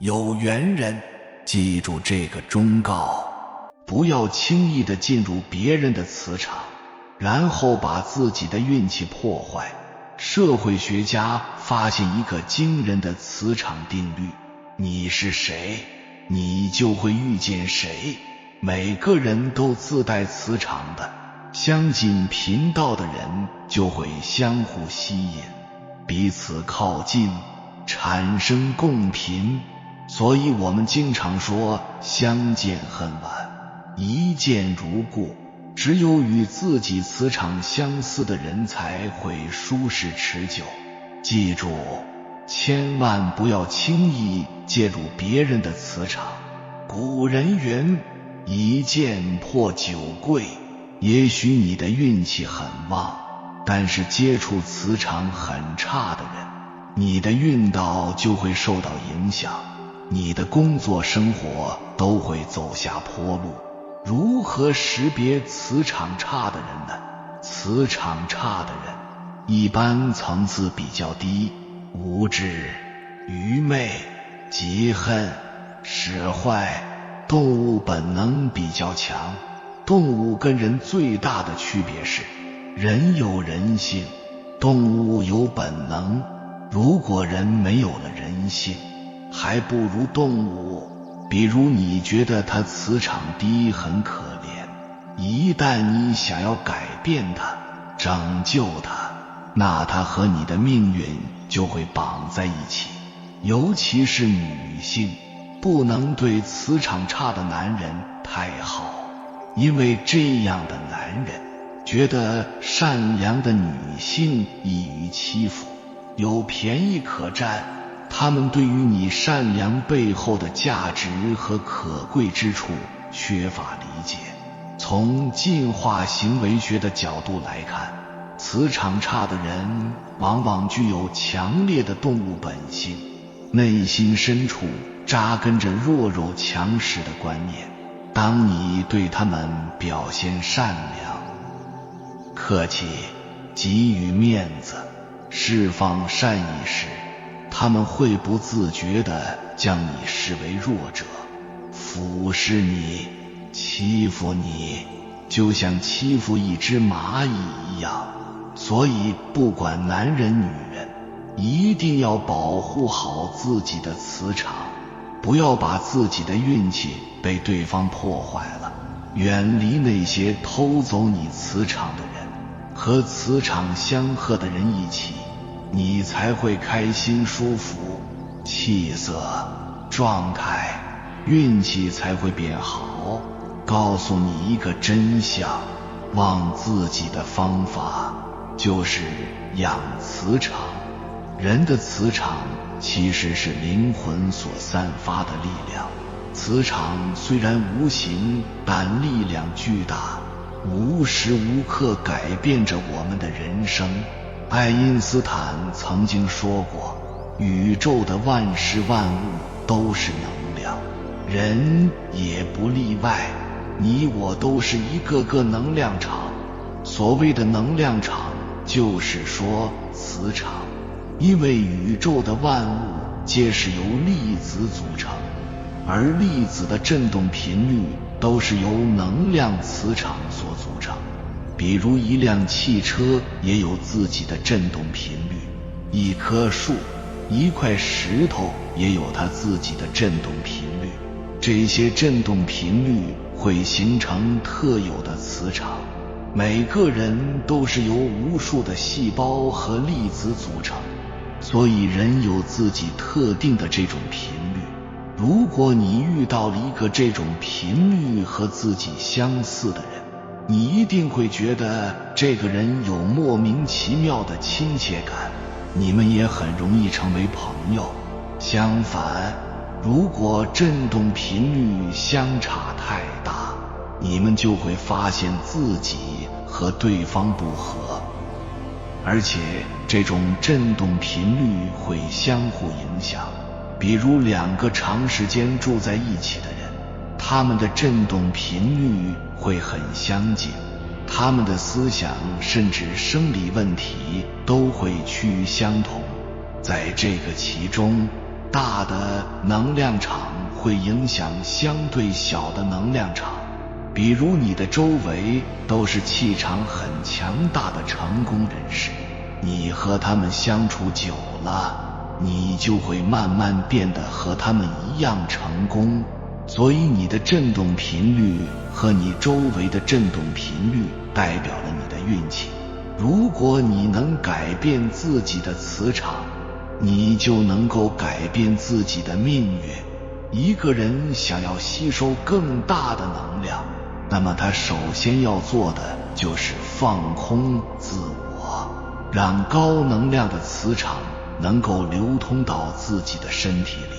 有缘人，记住这个忠告，不要轻易地进入别人的磁场，然后把自己的运气破坏。社会学家发现一个惊人的磁场定律，你是谁，你就会遇见谁。每个人都自带磁场的，相近频道的人就会相互吸引，彼此靠近，产生共频。所以我们经常说相见恨晚，一见如故。只有与自己磁场相似的人才会舒适持久。记住，千万不要轻易介入别人的磁场。古人云，一剑破九贵。也许你的运气很旺，但是接触磁场很差的人，你的运道就会受到影响，你的工作生活都会走下坡路。如何识别磁场差的人呢？磁场差的人一般层次比较低，无知、愚昧、嫉恨、使坏。动物本能比较强。动物跟人最大的区别是，人有人性，动物有本能。如果人没有了人性，还不如动物。比如你觉得他磁场低很可怜，一旦你想要改变他，拯救他，那他和你的命运就会绑在一起。尤其是女性，不能对磁场差的男人太好，因为这样的男人觉得善良的女性易于欺负，有便宜可占。他们对于你善良背后的价值和可贵之处缺乏理解。从进化行为学的角度来看，磁场差的人往往具有强烈的动物本性，内心深处扎根着弱肉强食的观念。当你对他们表现善良、客气、给予面子、释放善意时，他们会不自觉地将你视为弱者，俯视你，欺负你，就像欺负一只蚂蚁一样。所以不管男人女人，一定要保护好自己的磁场，不要把自己的运气被对方破坏了。远离那些偷走你磁场的人，和磁场相合的人一起，你才会开心舒服，气色、状态、运气才会变好。告诉你一个真相，旺自己的方法就是养磁场。人的磁场其实是灵魂所散发的力量。磁场虽然无形，但力量巨大，无时无刻改变着我们的人生。爱因斯坦曾经说过，宇宙的万事万物都是能量，人也不例外。你我都是一个个能量场。所谓的能量场，就是说磁场。因为宇宙的万物皆是由粒子组成，而粒子的振动频率都是由能量磁场所组成。比如一辆汽车也有自己的振动频率，一棵树、一块石头也有它自己的振动频率。这些振动频率会形成特有的磁场。每个人都是由无数的细胞和粒子组成，所以人有自己特定的这种频率。如果你遇到了一个这种频率和自己相似的人，你一定会觉得这个人有莫名其妙的亲切感，你们也很容易成为朋友。相反，如果振动频率相差太大，你们就会发现自己和对方不合，而且这种振动频率会相互影响。比如两个长时间住在一起的人，他们的振动频率会很相近，他们的思想甚至生理问题都会趋于相同。在这个其中，大的能量场会影响相对小的能量场，比如你的周围都是气场很强大的成功人士，你和他们相处久了，你就会慢慢变得和他们一样成功。所以你的振动频率和你周围的振动频率代表了你的运气。如果你能改变自己的磁场，你就能够改变自己的命运。一个人想要吸收更大的能量，那么他首先要做的就是放空自我，让高能量的磁场能够流通到自己的身体里，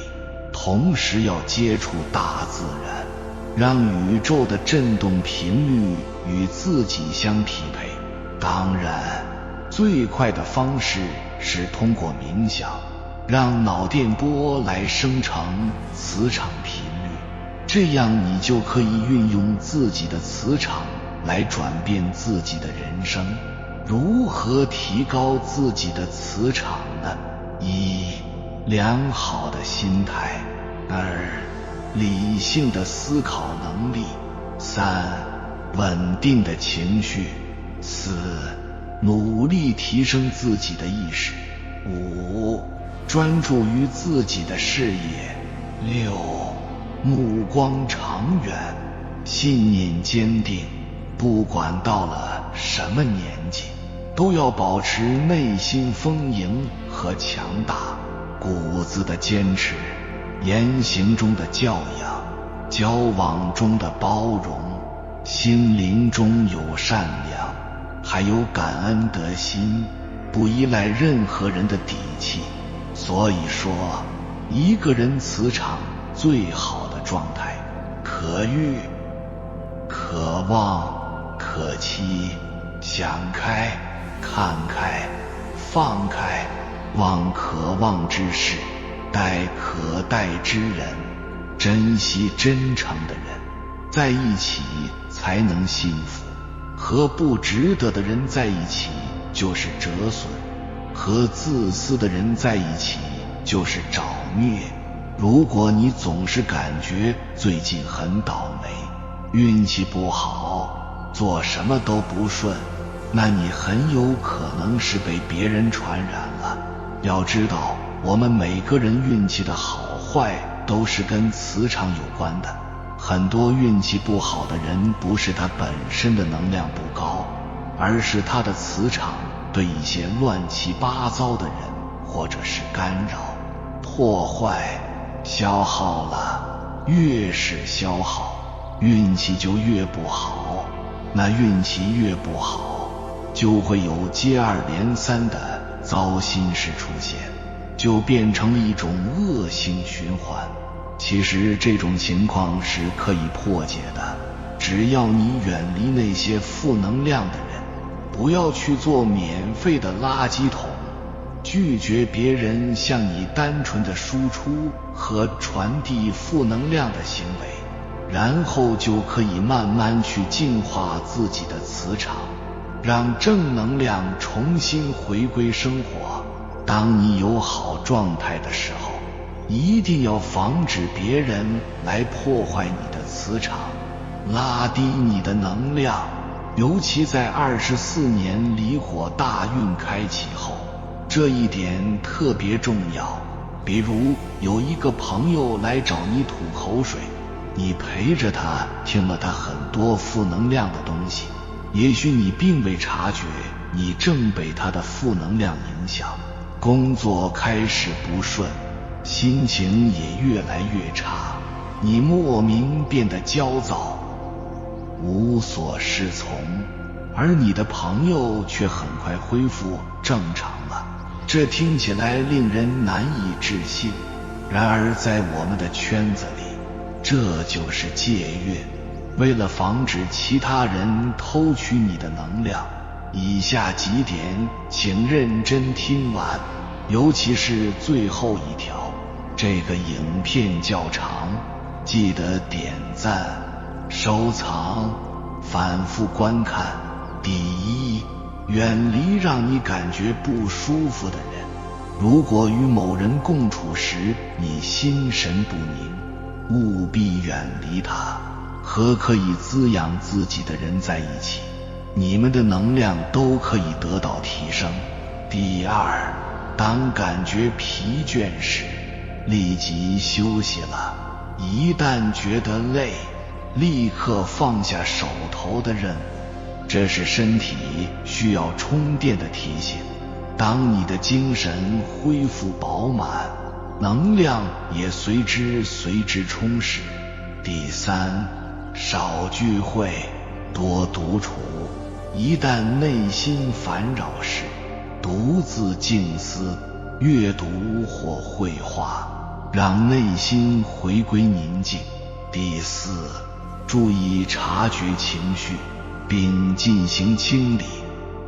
同时要接触大自然，让宇宙的振动频率与自己相匹配。当然，最快的方式是通过冥想，让脑电波来生成磁场频率，这样你就可以运用自己的磁场来转变自己的人生。如何提高自己的磁场呢？1. 良好的心态。2. 理性的思考能力。3. 稳定的情绪。4. 努力提升自己的意识。5. 专注于自己的事业。6. 目光长远，信念坚定，不管到了什么年纪，都要保持内心丰盈和强大，骨子的坚持，言行中的教养，交往中的包容，心灵中有善良，还有感恩的心，不依赖任何人的底气。所以说，一个人磁场最好的状态，可遇、可望、可期，想开、看开、放开，望可望之事，待可待之人，珍惜真诚的人，在一起才能幸福。和不值得的人在一起就是折损，和自私的人在一起就是找虐。如果你总是感觉最近很倒霉，运气不好，做什么都不顺，那你很有可能是被别人传染了。要知道，我们每个人运气的好坏都是跟磁场有关的。很多运气不好的人，不是他本身的能量不高，而是他的磁场对一些乱七八糟的人或者是干扰、破坏、消耗了。越是消耗，运气就越不好，那运气越不好，就会有接二连三的糟心事出现，就变成了一种恶性循环。其实这种情况是可以破解的，只要你远离那些负能量的人，不要去做免费的垃圾桶，拒绝别人向你单纯的输出和传递负能量的行为，然后就可以慢慢去净化自己的磁场，让正能量重新回归生活。当你有好状态的时候，一定要防止别人来破坏你的磁场，拉低你的能量。尤其在24年离火大运开启后，这一点特别重要。比如有一个朋友来找你吐口水，你陪着他听了他很多负能量的东西，也许你并未察觉你正被他的负能量影响，工作开始不顺，心情也越来越差，你莫名变得焦躁，无所适从，而你的朋友却很快恢复正常了。这听起来令人难以置信，然而在我们的圈子里，这就是借运。为了防止其他人偷取你的能量，以下几点请认真听完，尤其是最后一条。这个影片较长，记得点赞、收藏、反复观看。第一，远离让你感觉不舒服的人。如果与某人共处时你心神不宁，务必远离他，和可以滋养自己的人在一起，你们的能量都可以得到提升。第二，当感觉疲倦时，立即休息了。一旦觉得累，立刻放下手头的任务，这是身体需要充电的提醒。当你的精神恢复饱满，能量也随之充实。第三，少聚会，多独处。一旦内心烦扰时，独自静思、阅读或绘画，让内心回归宁静。第四，注意察觉情绪，并进行清理。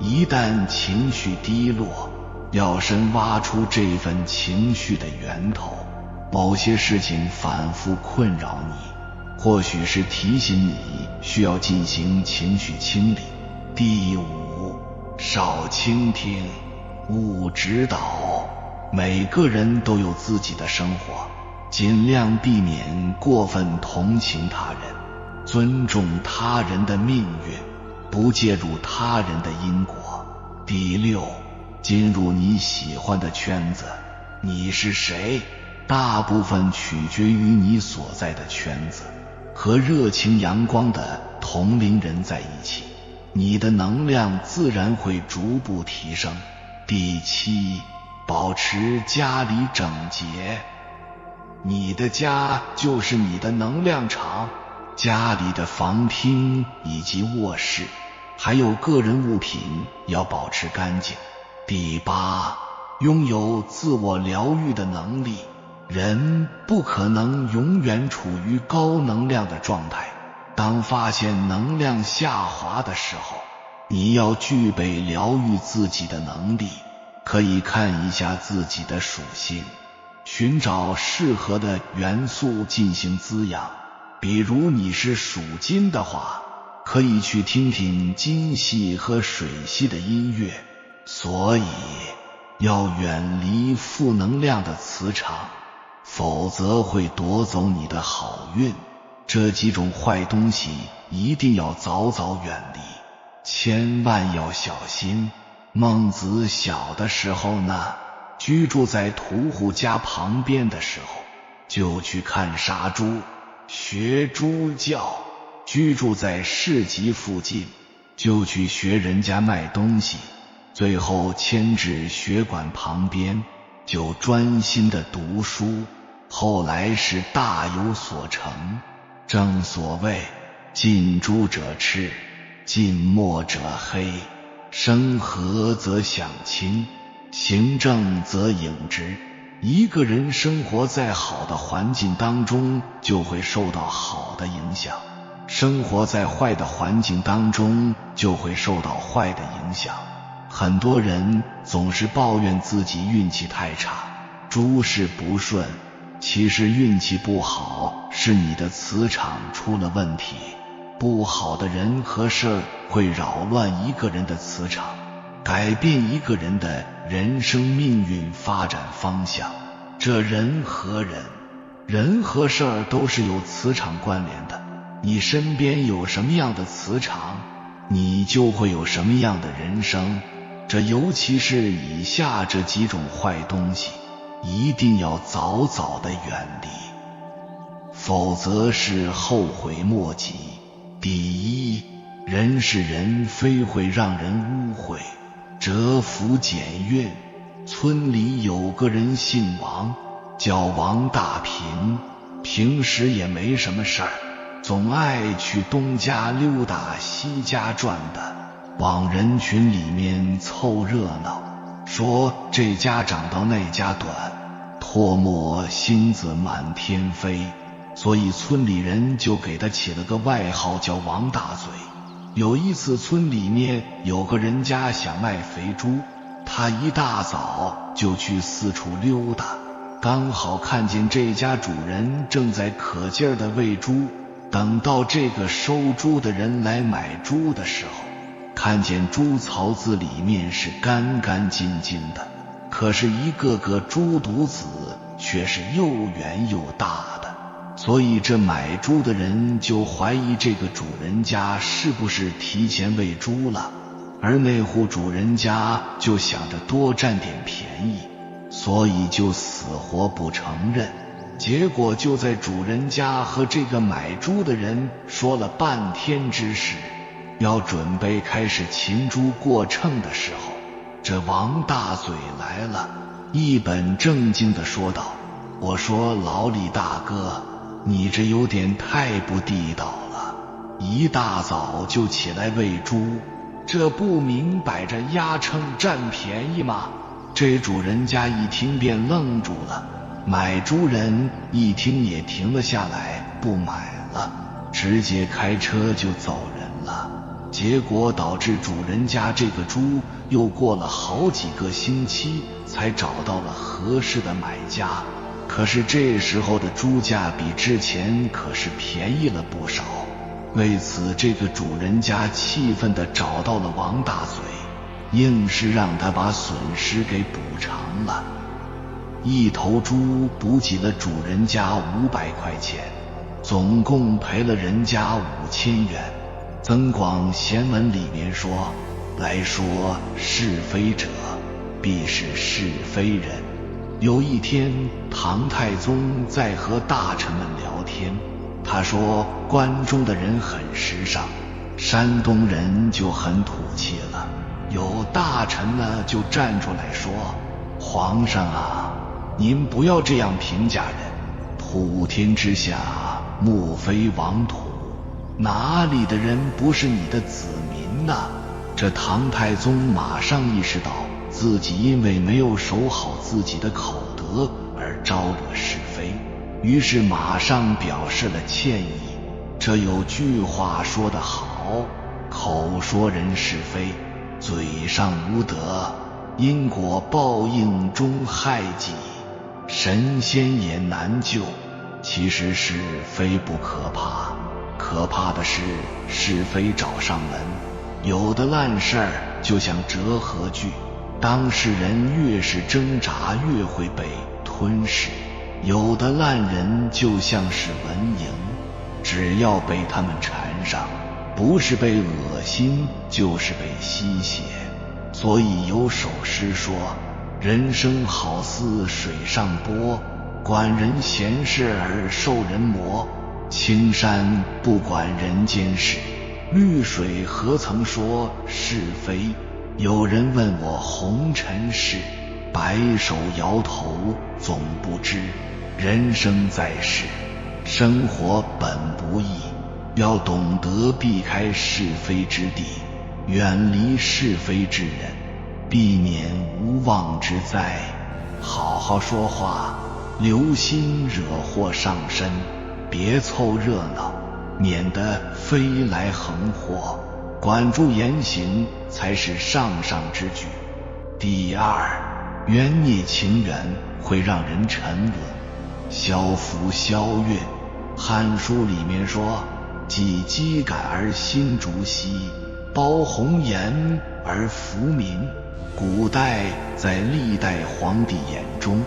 一旦情绪低落，要深挖出这份情绪的源头。某些事情反复困扰你，或许是提醒你需要进行情绪清理。第五，少倾听，勿指导。每个人都有自己的生活，尽量避免过分同情他人，尊重他人的命运，不介入他人的因果。第六，进入你喜欢的圈子。你是谁，大部分取决于你所在的圈子。和热情阳光的同龄人在一起，你的能量自然会逐步提升。第七，保持家里整洁。你的家就是你的能量场，家里的房厅以及卧室，还有个人物品要保持干净。第八，拥有自我疗愈的能力。人不可能永远处于高能量的状态，当发现能量下滑的时候，你要具备疗愈自己的能力。可以看一下自己的属性，寻找适合的元素进行滋养。比如你是属金的话，可以去听听金系和水系的音乐。所以要远离负能量的磁场，否则会夺走你的好运。这几种坏东西一定要早早远离，千万要小心。孟子小的时候呢，居住在屠户家旁边的时候，就去看杀猪，学猪叫；居住在市集附近，就去学人家卖东西；最后迁至学馆旁边，就专心的读书。后来是大有所成。正所谓近朱者赤，近墨者黑，生和则享清，行正则影直。一个人生活在好的环境当中，就会受到好的影响；生活在坏的环境当中，就会受到坏的影响。很多人总是抱怨自己运气太差，诸事不顺，其实运气不好是你的磁场出了问题。不好的人和事会扰乱一个人的磁场，改变一个人的人生命运发展方向。这人和人，人和事儿都是有磁场关联的，你身边有什么样的磁场，你就会有什么样的人生。这尤其是以下这几种坏东西，一定要早早的远离，否则是后悔莫及。第一，人是人非会让人污秽，蛰伏减运。村里有个人姓王，叫王大平，平时也没什么事儿，总爱去东家溜达西家转的，往人群里面凑热闹，说这家长到那家短，唾沫星子满天飞，所以村里人就给他起了个外号叫王大嘴。有一次村里面有个人家想卖肥猪，他一大早就去四处溜达，刚好看见这家主人正在可劲儿的喂猪。等到这个收猪的人来买猪的时候，看见猪槽子里面是干干净净的，可是一个个猪犊子却是又圆又大的，所以这买猪的人就怀疑这个主人家是不是提前喂猪了，而那户主人家就想着多占点便宜，所以就死活不承认。结果就在主人家和这个买猪的人说了半天之事，要准备开始擒猪过秤的时候，这王大嘴来了，一本正经地说道：我说老李大哥，你这有点太不地道了，一大早就起来喂猪，这不明摆着压秤占便宜吗？这主人家一听便愣住了，买猪人一听也停了下来，不买了，直接开车就走人了。结果导致主人家这个猪又过了好几个星期才找到了合适的买家，可是这时候的猪价比之前可是便宜了不少。为此这个主人家气愤地找到了王大嘴，硬是让他把损失给补偿了。一头猪补给了主人家500块钱，总共赔了人家5000元。增广贤文里面说，来说是非者必是是非人。有一天唐太宗在和大臣们聊天，他说关中的人很时尚，山东人就很土气了。有大臣呢就站出来说，皇上啊，您不要这样评价人，普天之下莫非王土，哪里的人不是你的子民呢？这唐太宗马上意识到自己因为没有守好自己的口德而招惹是非，于是马上表示了歉意。这有句话说得好，口说人是非，嘴上无德，因果报应终害己，神仙也难救。其实是非不可怕，可怕的是是非找上门。有的烂事儿就像折河剧，当事人越是挣扎越会被吞噬；有的烂人就像是蚊蝇，只要被他们缠上，不是被恶心就是被吸血。所以有首诗说，人生好似水上波，管人闲事而受人磨。青山不管人间事，绿水何曾说是非。有人问我红尘事，白手摇头总不知。人生在世，生活本不易，要懂得避开是非之地，远离是非之人，避免无妄之灾。好好说话，留心惹祸上身，别凑热闹，免得飞来横祸。管住言行才是上上之举。第二，冤孽情缘会让人沉沦，消福消运。汉书里面说，既饥感而心逐兮，包红颜而服民。古代在历代皇帝眼中，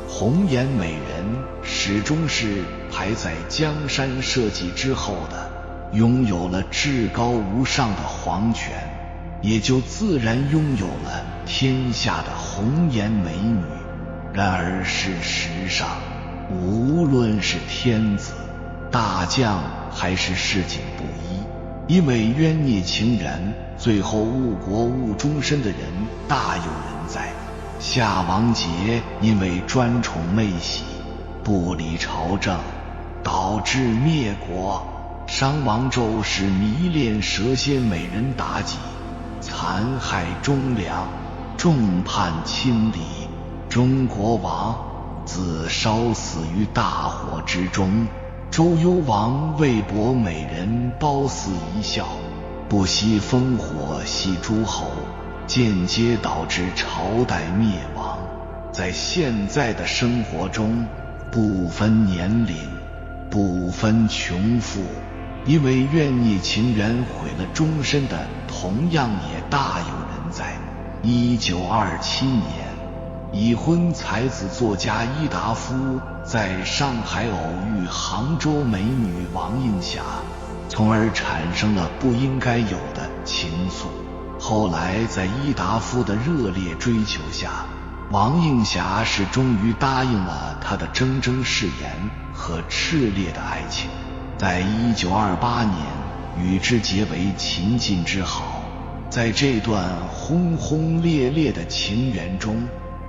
红颜美人始终是排在江山社稷之后的，拥有了至高无上的皇权，也就自然拥有了天下的红颜美女。然而事实上，无论是天子、大将还是市井布衣，因为冤孽情缘，最后误国误终身的人大有人在。夏王桀因为专宠妹喜，不理朝政，导致灭国。商王纣是迷恋蛇蝎美人妲己，残害忠良，众叛亲离，中国王自烧死于大火之中。周幽王为博美人褒姒一笑，不惜烽火戏诸侯，间接导致朝代灭亡。在现在的生活中，不分年龄，不分穷富，因为怨孽情缘毁了终身的同样也大有人在。1927年，已婚才子作家伊达夫在上海偶遇杭州美女王映霞，从而产生了不应该有的情愫。后来在伊达夫的热烈追求下，王映霞是终于答应了他的铮铮誓言和炽烈的爱情，在1928年与之结为秦晋之好。在这段轰轰烈烈的情缘中，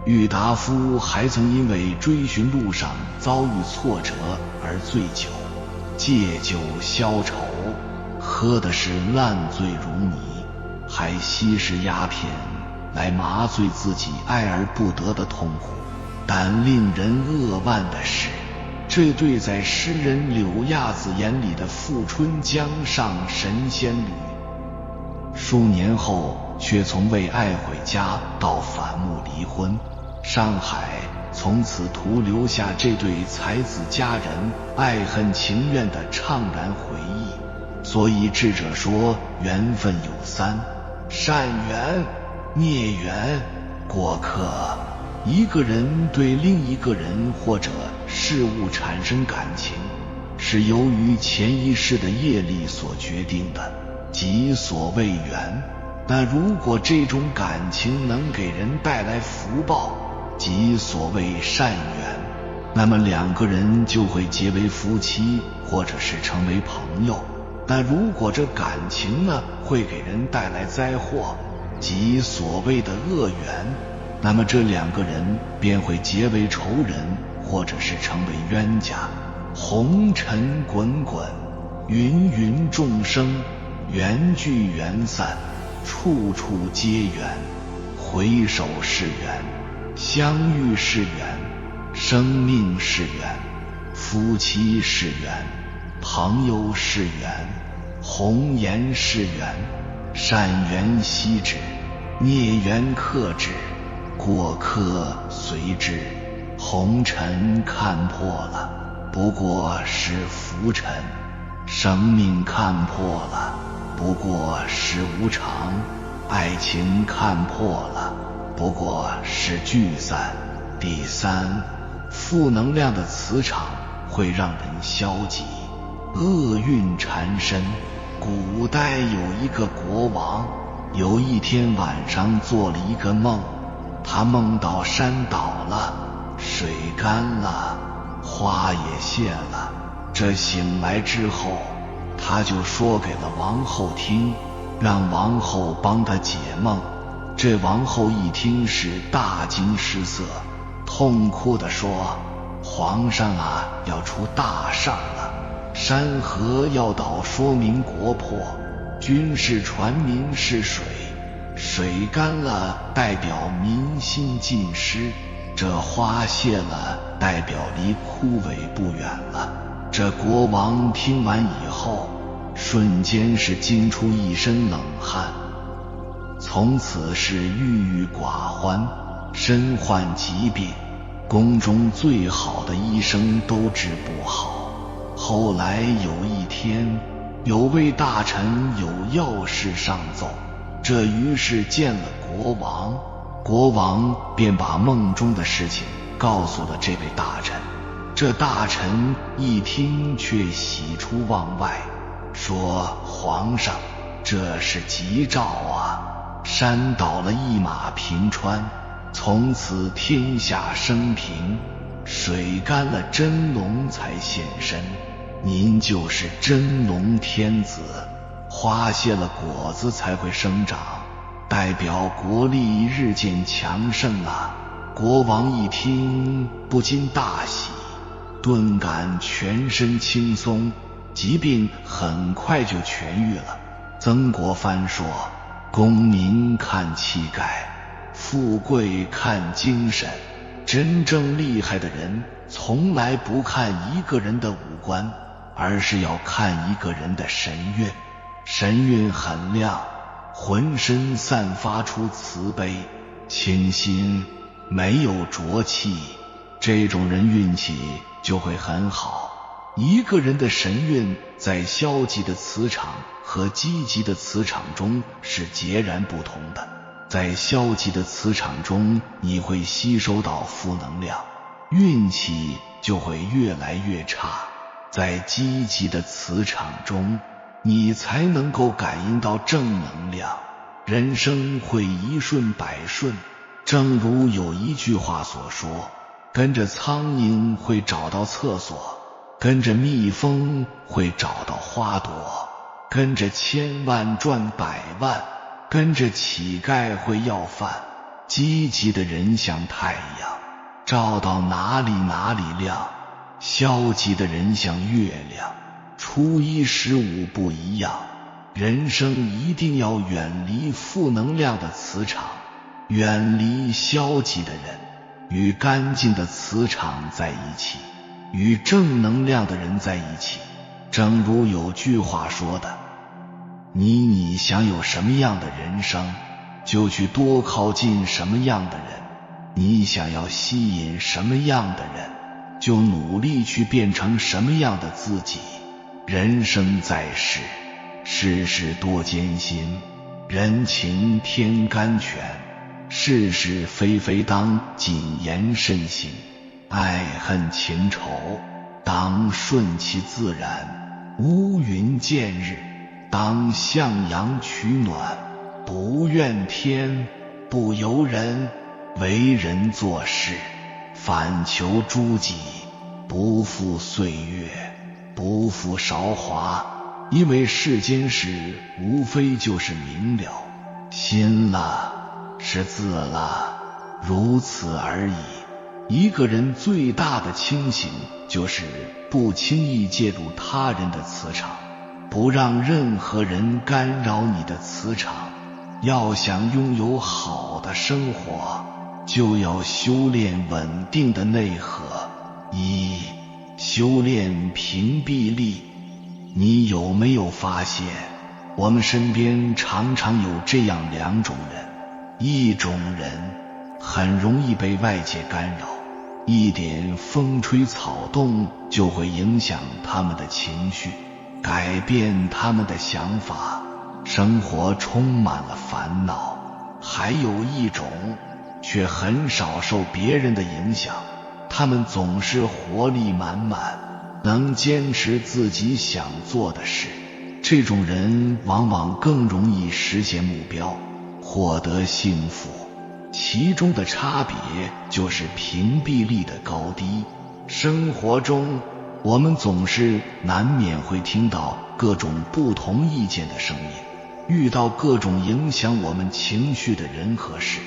郁达夫还曾因为追寻路上遭遇挫折而醉酒，借酒消愁，喝的是烂醉如泥，还吸食鸦片来麻醉自己爱而不得的痛苦。但令人扼腕的是，这对在诗人柳亚子眼里的富春江上神仙侣，数年后却从未爱回家到反目离婚。上海从此徒留下这对才子佳人爱恨情愿的怅然回忆。所以智者说，缘分有三：善缘、孽缘、过客。一个人对另一个人或者事物产生感情，是由于前一世的业力所决定的，即所谓缘。但如果这种感情能给人带来福报，即所谓善缘，那么两个人就会结为夫妻，或者是成为朋友。但如果这感情呢，会给人带来灾祸，即所谓的恶缘，那么这两个人便会结为仇人，或者是成为冤家。红尘滚滚，芸芸众生，缘聚缘散，处处皆缘。回首是缘，相遇是缘，生命是缘，夫妻是缘，朋友是缘，红颜是缘。善缘息之，孽缘克之，过客随之。红尘看破了，不过是浮尘；生命看破了，不过是无常；爱情看破了，不过是聚散。第三，负能量的磁场会让人消极，厄运缠身。古代有一个国王，有一天晚上做了一个梦，他梦到山倒了，水干了，花也谢了。这醒来之后，他就说给了王后听，让王后帮他解梦。这王后一听是大惊失色，痛哭地说：皇上啊，要出大事了，山河要倒说明国破，军事传民是水，水干了代表民心尽失，这花谢了代表离枯萎不远了。这国王听完以后，瞬间是惊出一身冷汗，从此是郁郁寡欢，身患疾病，宫中最好的医生都治不好。后来有一天，有位大臣有要事上奏，这于是见了国王，国王便把梦中的事情告诉了这位大臣。这大臣一听却喜出望外，说：皇上，这是吉兆啊，山倒了一马平川，从此天下升平，水干了真龙才现身，您就是真龙天子，花谢了果子才会生长，代表国力日渐强盛啊。国王一听不禁大喜，顿感全身轻松，疾病很快就痊愈了。曾国藩说：功名看气概，富贵看精神，真正厉害的人从来不看一个人的五官，而是要看一个人的神韵。神韵很亮，浑身散发出慈悲、清新，没有浊气，这种人运气就会很好。一个人的神韵在消极的磁场和积极的磁场中是截然不同的。在消极的磁场中，你会吸收到负能量，运气就会越来越差。在积极的磁场中，你才能够感应到正能量，人生会一顺百顺。正如有一句话所说，跟着苍蝇会找到厕所，跟着蜜蜂会找到花朵，跟着千万赚百万，跟着乞丐会要饭。积极的人像太阳，照到哪里哪里亮，消极的人像月亮，初一十五不一样。人生一定要远离负能量的磁场，远离消极的人，与干净的磁场在一起，与正能量的人在一起。正如有句话说的，你想有什么样的人生，就去多靠近什么样的人。你想要吸引什么样的人，就努力去变成什么样的自己。人生在世，世事多艰辛，人情天甘泉，是是非非当谨言慎行，爱恨情仇当顺其自然，乌云见日当向阳取暖，不怨天不尤人，为人做事反求诸己，不负岁月不负韶华。因为世间事无非就是明了，心了是字了，如此而已。一个人最大的清醒，就是不轻易介入他人的磁场，不让任何人干扰你的磁场。要想拥有好的生活，就要修炼稳定的内核。一、修炼屏蔽力。你有没有发现，我们身边常常有这样两种人，一种人很容易被外界干扰，一点风吹草动就会影响他们的情绪，改变他们的想法，生活充满了烦恼。还有一种却很少受别人的影响，他们总是活力满满，能坚持自己想做的事。这种人往往更容易实现目标，获得幸福。其中的差别就是屏蔽力的高低。生活中，我们总是难免会听到各种不同意见的声音，遇到各种影响我们情绪的人和事。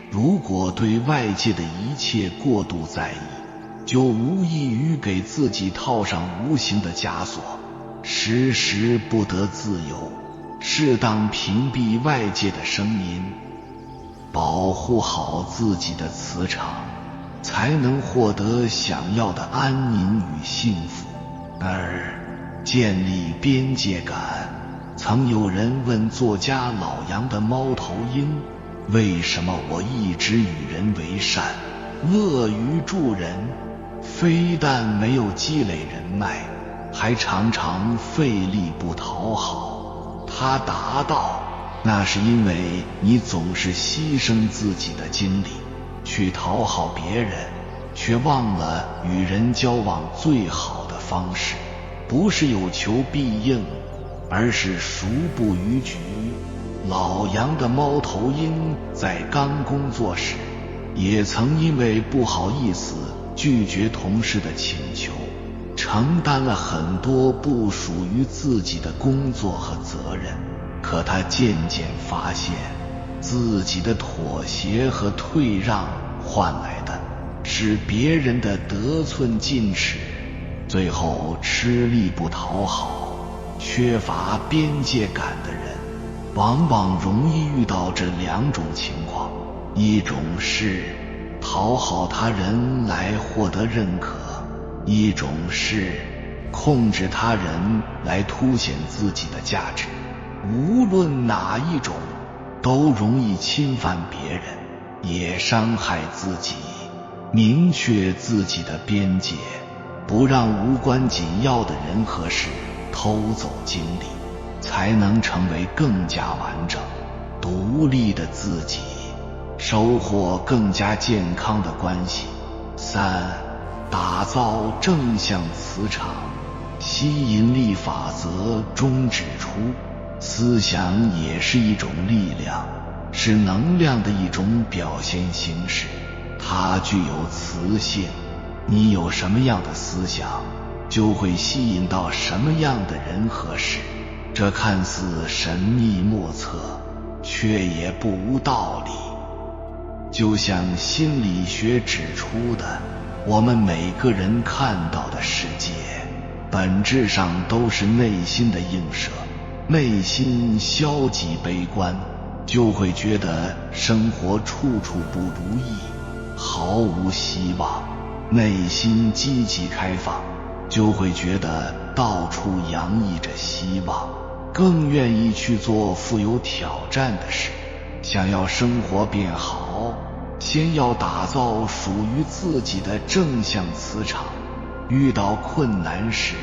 如果对外界的一切过度在意，就无异于给自己套上无形的枷锁，时时不得自由。适当屏蔽外界的声音，保护好自己的磁场，才能获得想要的安宁与幸福。二、建立边界感。曾有人问作家老杨的猫头鹰，为什么我一直与人为善，乐于助人，非但没有积累人脉，还常常费力不讨好。他答道，那是因为你总是牺牲自己的精力去讨好别人，却忘了与人交往最好的方式不是有求必应，而是熟不逾矩。老杨的猫头鹰在刚工作时，也曾因为不好意思拒绝同事的请求，承担了很多不属于自己的工作和责任。可他渐渐发现，自己的妥协和退让换来的是别人的得寸进尺，最后吃力不讨好。缺乏边界感的人往往容易遇到这两种情况，一种是讨好他人来获得认可，一种是控制他人来凸显自己的价值。无论哪一种，都容易侵犯别人，也伤害自己。明确自己的边界，不让无关紧要的人和事偷走精力，才能成为更加完整、独立的自己。收获更加健康的关系。3、打造正向磁场。吸引力法则中指出，思想也是一种力量，是能量的一种表现形式，它具有磁性。你有什么样的思想，就会吸引到什么样的人和事。这看似神秘莫测，却也不无道理。就像心理学指出的，我们每个人看到的世界本质上都是内心的映射。内心消极悲观，就会觉得生活处处不如意，毫无希望；内心积极开放，就会觉得到处洋溢着希望，更愿意去做富有挑战的事。想要生活变好，先要打造属于自己的正向磁场。遇到困难时，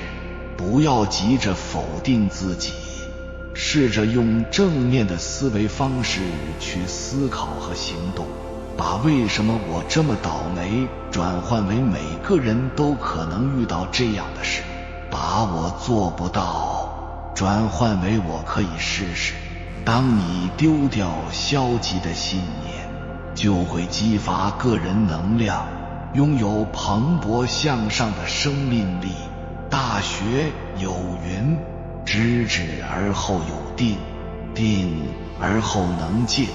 不要急着否定自己，试着用正面的思维方式去思考和行动，把为什么我这么倒霉转换为每个人都可能遇到这样的事，把我做不到转换为我可以试试。当你丢掉消极的信念，就会激发个人能量，拥有蓬勃向上的生命力。大学有云，知止而后有定，定而后能静，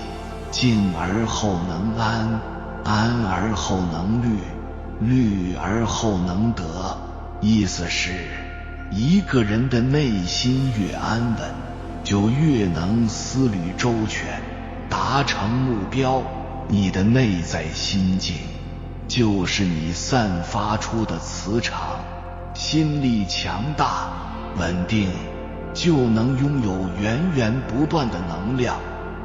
静而后能安，安而后能虑，虑而后能得。意思是，一个人的内心越安稳，就越能思虑周全，达成目标。你的内在心境就是你散发出的磁场，心力强大稳定，就能拥有源源不断的能量。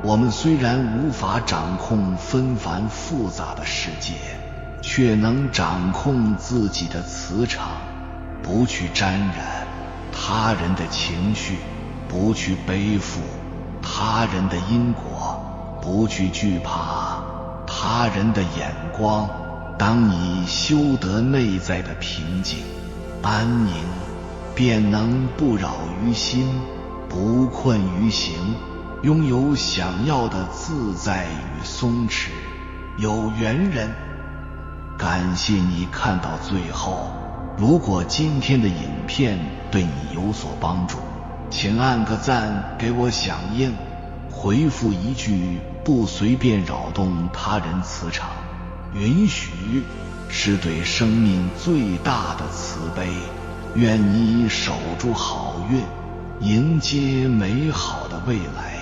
我们虽然无法掌控纷繁复杂的世界，却能掌控自己的磁场，不去沾染他人的情绪，不去背负他人的因果，不去惧怕他人的眼光。当你修得内在的平静安宁，便能不扰于心，不困于行，拥有想要的自在与松弛。有缘人，感谢你看到最后。如果今天的影片对你有所帮助，请按个赞给我响应，回复一句不随便扰动他人磁场。允许是对生命最大的慈悲。愿你守住好运，迎接美好的未来。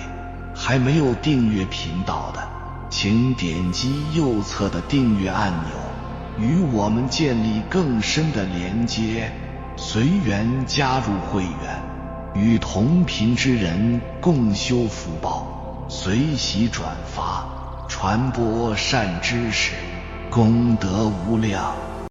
还没有订阅频道的，请点击右侧的订阅按钮，与我们建立更深的连接。随缘加入会员，与同频之人共修福报，随喜转发，传播善知识，功德无量。